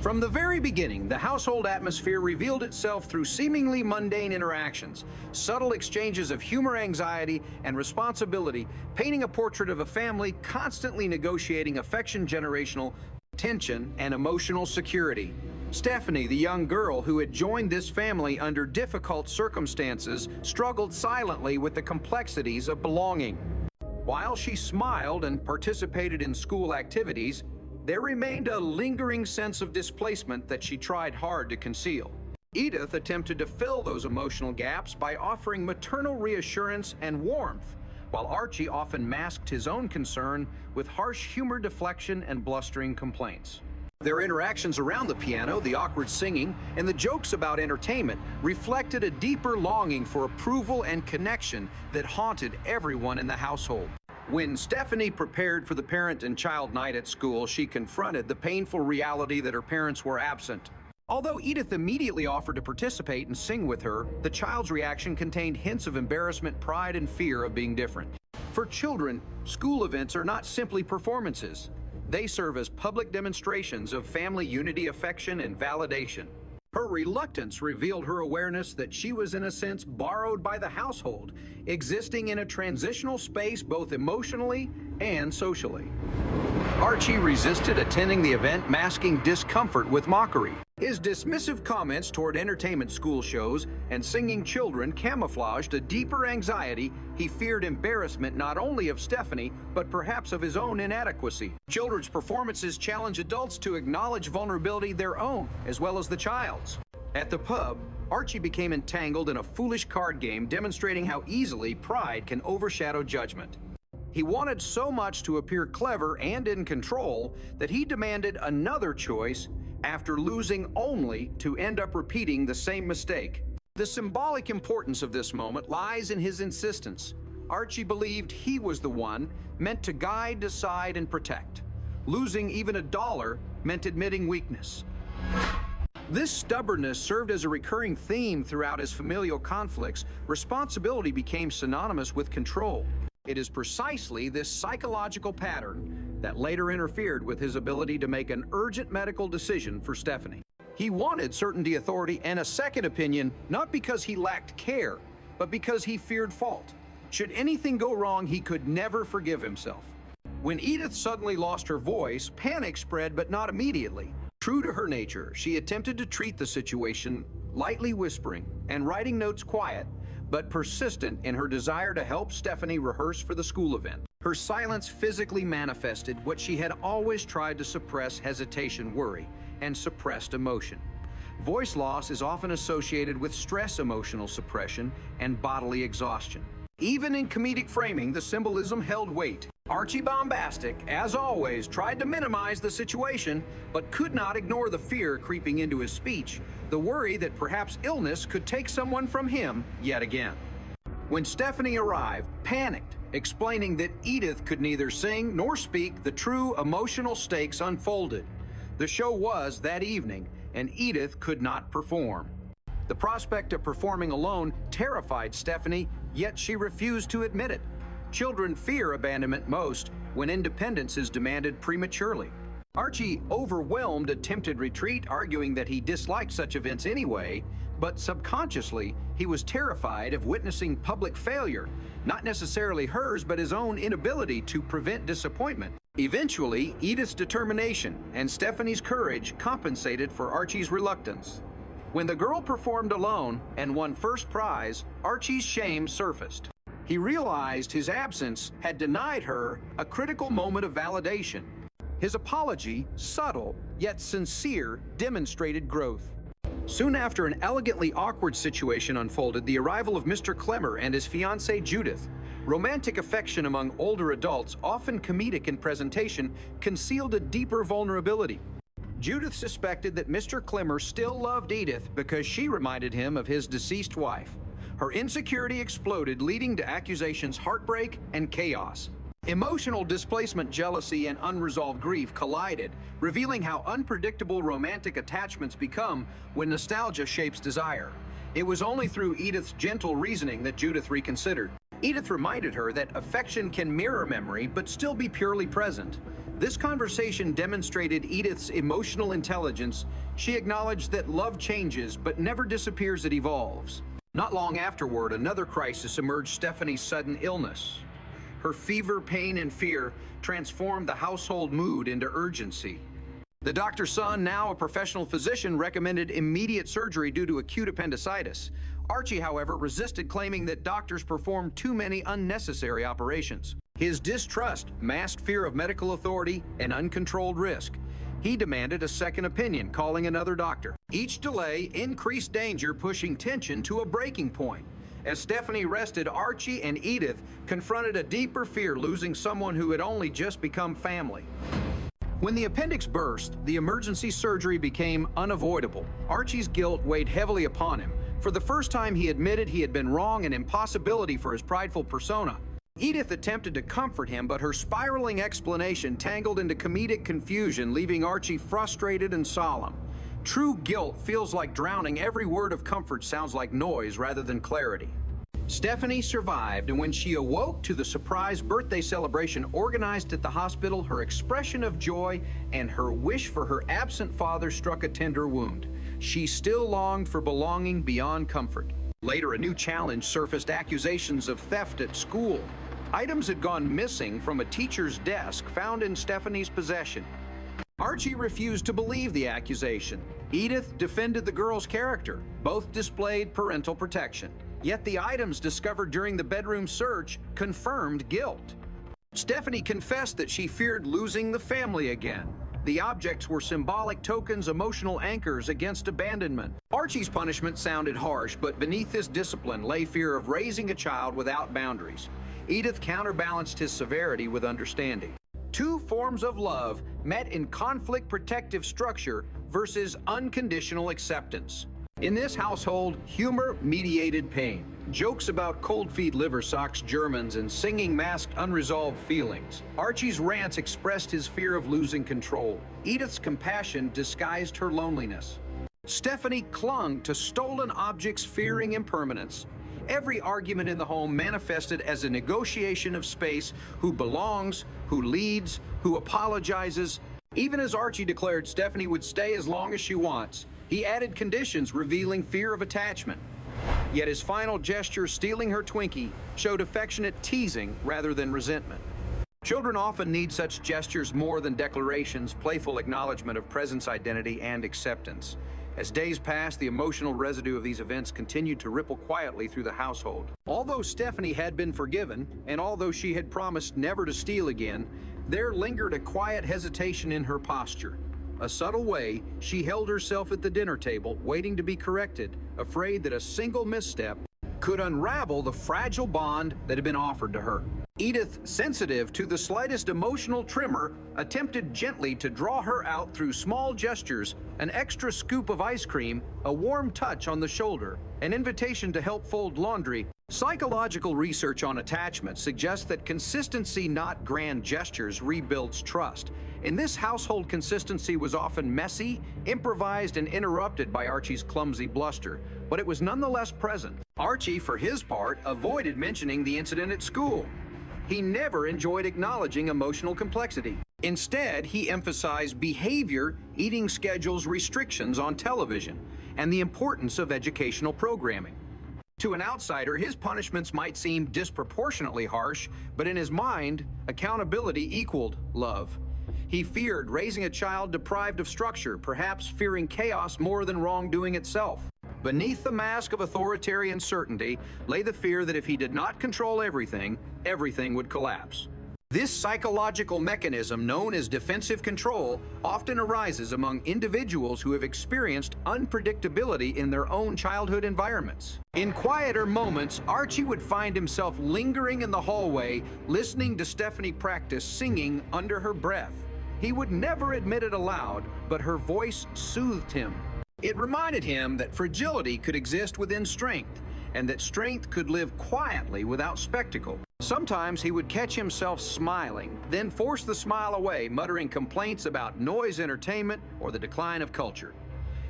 From the very beginning, the household atmosphere revealed itself through seemingly mundane interactions, subtle exchanges of humor, anxiety, and responsibility, painting a portrait of a family constantly negotiating affection, generational tension, and emotional security. Stephanie, the young girl who had joined this family under difficult circumstances, struggled silently with the complexities of belonging. While she smiled and participated in school activities, there remained a lingering sense of displacement that she tried hard to conceal. Edith attempted to fill those emotional gaps by offering maternal reassurance and warmth, while Archie often masked his own concern with harsh humor deflection and blustering complaints. Their interactions around the piano, the awkward singing, and the jokes about entertainment reflected a deeper longing for approval and connection that haunted everyone in the household. When Stephanie prepared for the parent and child night at school, she confronted the painful reality that her parents were absent. Although Edith immediately offered to participate and sing with her, the child's reaction contained hints of embarrassment, pride, and fear of being different. For children, school events are not simply performances. They serve as public demonstrations of family unity, affection, and validation. Her reluctance revealed her awareness that she was in a sense borrowed by the household, existing in a transitional space both emotionally and socially. Archie resisted attending the event, masking discomfort with mockery. His dismissive comments toward entertainment school shows and singing children camouflaged a deeper anxiety. He feared embarrassment not only of Stephanie, but perhaps of his own inadequacy. Children's performances challenge adults to acknowledge vulnerability their own, as well as the child's. At the pub, Archie became entangled in a foolish card game, demonstrating how easily pride can overshadow judgment. He wanted so much to appear clever and in control that he demanded another choice after losing only to end up repeating the same mistake. The symbolic importance of this moment lies in his insistence. Archie believed he was the one meant to guide, decide, and protect. Losing even $1 meant admitting weakness. This stubbornness served as a recurring theme throughout his familial conflicts. Responsibility became synonymous with control. It is precisely this psychological pattern that later interfered with his ability to make an urgent medical decision for Stephanie. He wanted certainty, authority, and a second opinion, not because he lacked care, but because he feared fault. Should anything go wrong, he could never forgive himself. When Edith suddenly lost her voice, panic spread, but not immediately. True to her nature, she attempted to treat the situation, lightly whispering and writing notes quiet, but persistent in her desire to help Stephanie rehearse for the school event. Her silence physically manifested what she had always tried to suppress: hesitation, worry, and suppressed emotion. Voice loss is often associated with stress, emotional suppression, and bodily exhaustion. Even in comedic framing, the symbolism held weight. Archie Bombastic, as always, tried to minimize the situation, but could not ignore the fear creeping into his speech, the worry that perhaps illness could take someone from him yet again. When Stephanie arrived, panicked, explaining that Edith could neither sing nor speak, the true emotional stakes unfolded. The show was that evening, and Edith could not perform. The prospect of performing alone terrified Stephanie, yet she refused to admit it. Children fear abandonment most when independence is demanded prematurely. Archie, overwhelmed, attempted retreat, arguing that he disliked such events anyway, but subconsciously, he was terrified of witnessing public failure, not necessarily hers, but his own inability to prevent disappointment. Eventually, Edith's determination and Stephanie's courage compensated for Archie's reluctance. When the girl performed alone and won first prize, Archie's shame surfaced. He realized his absence had denied her a critical moment of validation. His apology, subtle yet sincere, demonstrated growth. Soon after an elegantly awkward situation unfolded, the arrival of Mr. Clemmer and his fiancée Judith. Romantic affection among older adults, often comedic in presentation, concealed a deeper vulnerability. Judith suspected that Mr. Clemmer still loved Edith because she reminded him of his deceased wife. Her insecurity exploded, leading to accusations, heartbreak, and chaos. Emotional displacement, jealousy, and unresolved grief collided, revealing how unpredictable romantic attachments become when nostalgia shapes desire. It was only through Edith's gentle reasoning that Judith reconsidered. Edith reminded her that affection can mirror memory but still be purely present. This conversation demonstrated Edith's emotional intelligence. She acknowledged that love changes, but never disappears, it evolves. Not long afterward, another crisis emerged: Stephanie's sudden illness. Her fever, pain, and fear transformed the household mood into urgency. The doctor's son, now a professional physician, recommended immediate surgery due to acute appendicitis. Archie, however, resisted, claiming that doctors performed too many unnecessary operations. His distrust masked fear of medical authority and uncontrolled risk. He demanded a second opinion, calling another doctor. Each delay increased danger, pushing tension to a breaking point. As Stephanie rested, Archie and Edith confronted a deeper fear: losing someone who had only just become family. When the appendix burst, the emergency surgery became unavoidable. Archie's guilt weighed heavily upon him. For the first time, he admitted he had been wrong, an impossibility for his prideful persona. Edith attempted to comfort him, but her spiraling explanation tangled into comedic confusion, leaving Archie frustrated and solemn. True guilt feels like drowning. Every word of comfort sounds like noise rather than clarity. Stephanie survived, and when she awoke to the surprise birthday celebration organized at the hospital, her expression of joy and her wish for her absent father struck a tender wound. She still longed for belonging beyond comfort. Later, a new challenge surfaced: accusations of theft at school. Items had gone missing from a teacher's desk found in Stephanie's possession. Archie refused to believe the accusation. Edith defended the girl's character. Both displayed parental protection. Yet the items discovered during the bedroom search confirmed guilt. Stephanie confessed that she feared losing the family again. The objects were symbolic tokens, emotional anchors against abandonment. Archie's punishment sounded harsh, but beneath this discipline lay fear of raising a child without boundaries. Edith counterbalanced his severity with understanding. Two forms of love met in conflict: protective structure versus unconditional acceptance. In this household, humor mediated pain. Jokes about cold feet, liver socks, Germans, and singing masked unresolved feelings. Archie's rants expressed his fear of losing control. Edith's compassion disguised her loneliness. Stephanie clung to stolen objects, fearing impermanence. Every argument in the home manifested as a negotiation of space: who belongs, who leads, who apologizes. Even as Archie declared Stephanie would stay as long as she wants, he added conditions, revealing fear of attachment. Yet his final gesture, stealing her Twinkie, showed affectionate teasing rather than resentment. Children often need such gestures more than declarations: playful acknowledgement of presence, identity, and acceptance. As days passed, the emotional residue of these events continued to ripple quietly through the household. Although Stephanie had been forgiven, and although she had promised never to steal again, there lingered a quiet hesitation in her posture. A subtle way, she held herself at the dinner table, waiting to be corrected, afraid that a single misstep could unravel the fragile bond that had been offered to her. Edith, sensitive to the slightest emotional tremor, attempted gently to draw her out through small gestures: an extra scoop of ice cream, a warm touch on the shoulder, an invitation to help fold laundry. Psychological research on attachment suggests that consistency, not grand gestures, rebuilds trust. In this household, consistency was often messy, improvised, and interrupted by Archie's clumsy bluster, but it was nonetheless present. Archie, for his part, avoided mentioning the incident at school. He never enjoyed acknowledging emotional complexity. Instead, he emphasized behavior, eating schedules, restrictions on television, and the importance of educational programming. To an outsider, his punishments might seem disproportionately harsh, but in his mind, accountability equaled love. He feared raising a child deprived of structure, perhaps fearing chaos more than wrongdoing itself. Beneath the mask of authoritarian certainty lay the fear that if he did not control everything, everything would collapse. This psychological mechanism, known as defensive control, often arises among individuals who have experienced unpredictability in their own childhood environments. In quieter moments, Archie would find himself lingering in the hallway, listening to Stephanie practice singing under her breath. He would never admit it aloud, but her voice soothed him. It reminded him that fragility could exist within strength, and that strength could live quietly without spectacle. Sometimes he would catch himself smiling, then force the smile away, muttering complaints about noise entertainment or the decline of culture.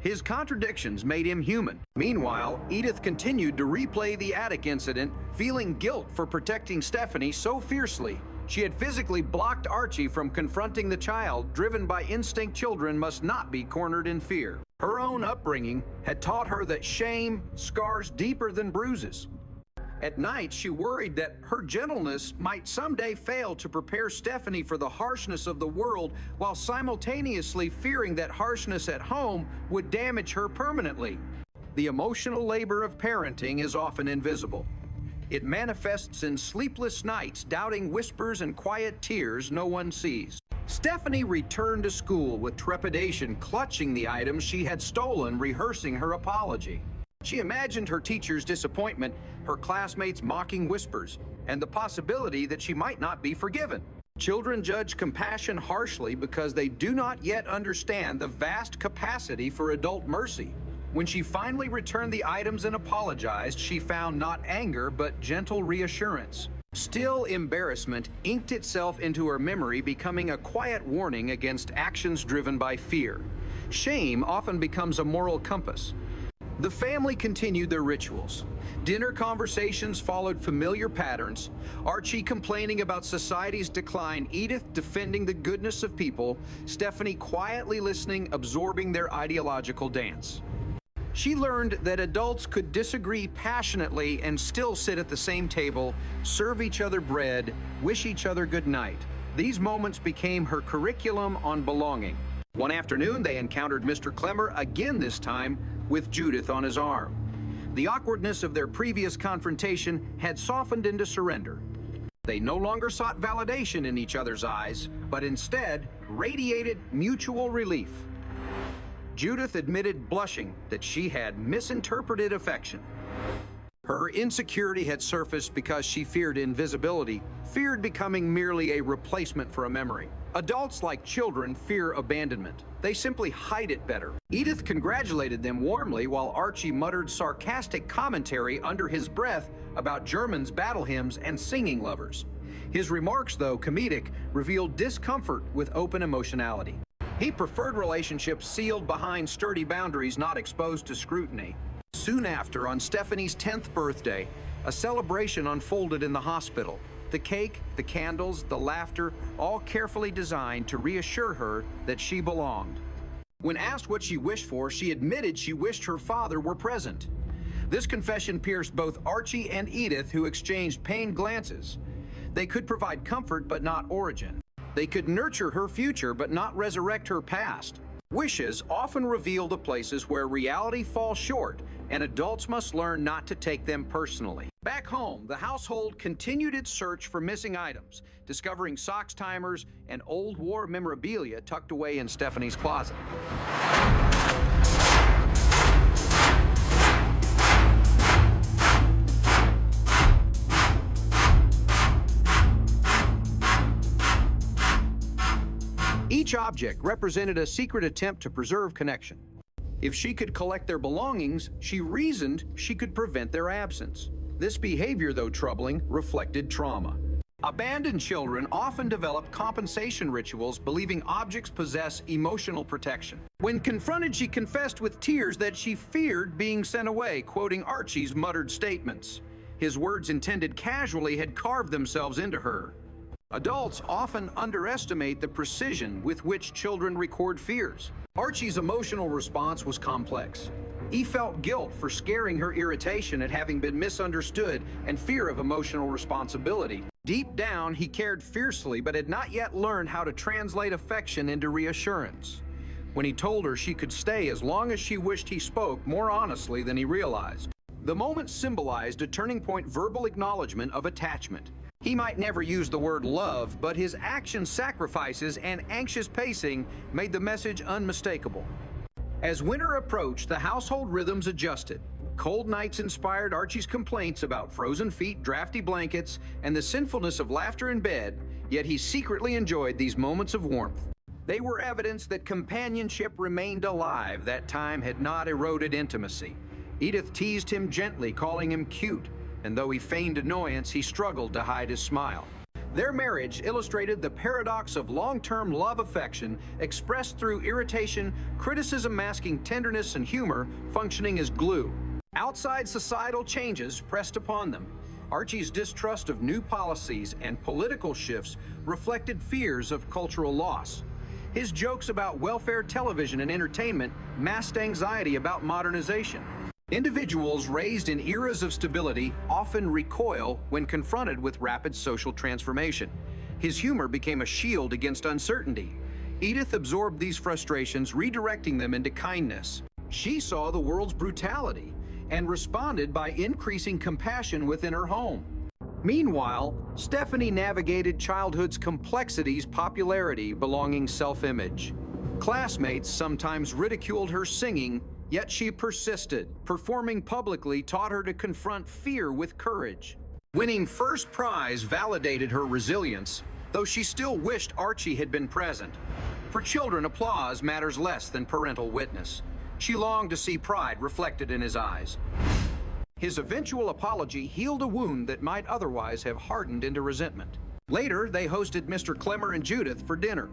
His contradictions made him human. Meanwhile, Edith continued to replay the attic incident, feeling guilt for protecting Stephanie so fiercely. She had physically blocked Archie from confronting the child, driven by instinct children must not be cornered in fear. Her own upbringing had taught her that shame scars deeper than bruises. At night, she worried that her gentleness might someday fail to prepare Stephanie for the harshness of the world, while simultaneously fearing that harshness at home would damage her permanently. The emotional labor of parenting is often invisible. It manifests in sleepless nights, doubting whispers and quiet tears no one sees. Stephanie returned to school with trepidation, clutching the items she had stolen, rehearsing her apology. She imagined her teacher's disappointment, her classmates' mocking whispers, and the possibility that she might not be forgiven. Children judge compassion harshly because they do not yet understand the vast capacity for adult mercy. When she finally returned the items and apologized, she found not anger, but gentle reassurance. Still, embarrassment inked itself into her memory, becoming a quiet warning against actions driven by fear. Shame often becomes a moral compass. The family continued their rituals. Dinner conversations followed familiar patterns. Archie complaining about society's decline, Edith defending the goodness of people, Stephanie quietly listening, absorbing their ideological dance. She learned that adults could disagree passionately and still sit at the same table, serve each other bread, wish each other good night. These moments became her curriculum on belonging. One afternoon, they encountered Mr. Clemmer again, this time with Judith on his arm. The awkwardness of their previous confrontation had softened into surrender. They no longer sought validation in each other's eyes, but instead radiated mutual relief. Judith admitted, blushing, that she had misinterpreted affection. Her insecurity had surfaced because she feared invisibility, feared becoming merely a replacement for a memory. Adults, like children, fear abandonment. They simply hide it better. Edith congratulated them warmly while Archie muttered sarcastic commentary under his breath about Germans' battle hymns and singing lovers. His remarks, though comedic, revealed discomfort with open emotionality. He preferred relationships sealed behind sturdy boundaries, not exposed to scrutiny. Soon after, on Stephanie's 10th birthday, a celebration unfolded in the hospital. The cake, the candles, the laughter, all carefully designed to reassure her that she belonged. When asked what she wished for, she admitted she wished her father were present. This confession pierced both Archie and Edith, who exchanged pained glances. They could provide comfort, but not origin. They could nurture her future, but not resurrect her past. Wishes often reveal the places where reality falls short, and adults must learn not to take them personally. Back home, the household continued its search for missing items, discovering socks timers and old war memorabilia tucked away in Stephanie's closet. Each object represented a secret attempt to preserve connection. If she could collect their belongings, she reasoned she could prevent their absence. This behavior, though troubling, reflected trauma. Abandoned children often develop compensation rituals, believing objects possess emotional protection. When confronted, she confessed with tears that she feared being sent away, quoting Archie's muttered statements. His words, intended casually, had carved themselves into her. Adults often underestimate the precision with which children record fears. Archie's emotional response was complex. He felt guilt for scaring her, irritation at having been misunderstood, and fear of emotional responsibility. Deep down, he cared fiercely, but had not yet learned how to translate affection into reassurance. When he told her she could stay as long as she wished, he spoke more honestly than he realized. The moment symbolized a turning point, verbal acknowledgement of attachment. He might never use the word love, but his action, sacrifices, and anxious pacing made the message unmistakable. As winter approached, the household rhythms adjusted. Cold nights inspired Archie's complaints about frozen feet, drafty blankets, and the sinfulness of laughter in bed, yet he secretly enjoyed these moments of warmth. They were evidence that companionship remained alive. That time had not eroded intimacy. Edith teased him gently, calling him cute, and though he feigned annoyance, he struggled to hide his smile. Their marriage illustrated the paradox of long-term love affection expressed through irritation, criticism masking tenderness, and humor functioning as glue. Outside societal changes pressed upon them. Archie's distrust of new policies and political shifts reflected fears of cultural loss. His jokes about welfare television and entertainment masked anxiety about modernization. Individuals raised in eras of stability often recoil when confronted with rapid social transformation. His humor became a shield against uncertainty. Edith absorbed these frustrations, redirecting them into kindness. She saw the world's brutality and responded by increasing compassion within her home. Meanwhile, Stephanie navigated childhood's complexities, popularity, belonging, self-image. Classmates sometimes ridiculed her singing, yet she persisted. Performing publicly taught her to confront fear with courage. Winning first prize validated her resilience, though she still wished Archie had been present. For children, applause matters less than parental witness. She longed to see pride reflected in his eyes. His eventual apology healed a wound that might otherwise have hardened into resentment. Later, they hosted Mr. Clemmer and Judith for dinner.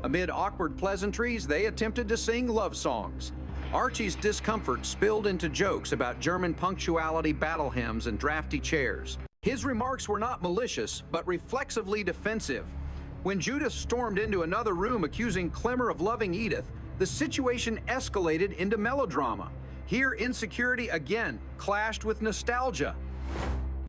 Amid awkward pleasantries, they attempted to sing love songs. Archie's discomfort spilled into jokes about German punctuality, battle hymns, and drafty chairs. His remarks were not malicious, but reflexively defensive. When Judith stormed into another room accusing Clemmer of loving Edith, the situation escalated into melodrama. Here, insecurity again clashed with nostalgia.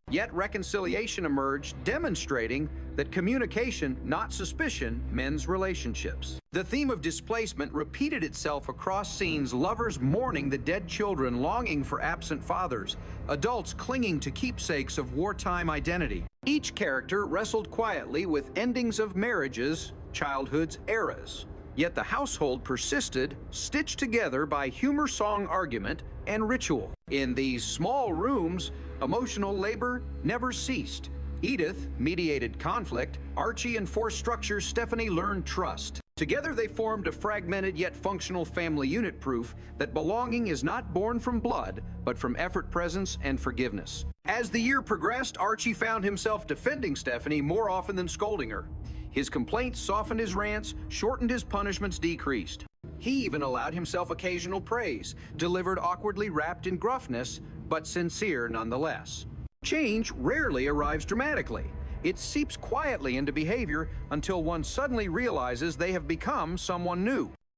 Yet reconciliation emerged, demonstrating that communication, not suspicion, mends relationships. The theme of displacement repeated itself across scenes: lovers mourning the dead children, longing for absent fathers, adults clinging to keepsakes of wartime identity. Each character wrestled quietly with endings of marriages, childhood's eras. Yet the household persisted, stitched together by humor, song, argument, and ritual. In these small rooms, emotional labor never ceased. Edith mediated conflict, Archie enforced structure, Stephanie learned trust. Together they formed a fragmented yet functional family unit, proof that belonging is not born from blood, but from effort, presence, and forgiveness. As the year progressed, Archie found himself defending Stephanie more often than scolding her. His complaints softened his rants, shortened his punishments, decreased. He even allowed himself occasional praise, delivered awkwardly wrapped in gruffness, but sincere nonetheless. Change rarely arrives dramatically. It seeps quietly into behavior until one suddenly realizes they have become someone new.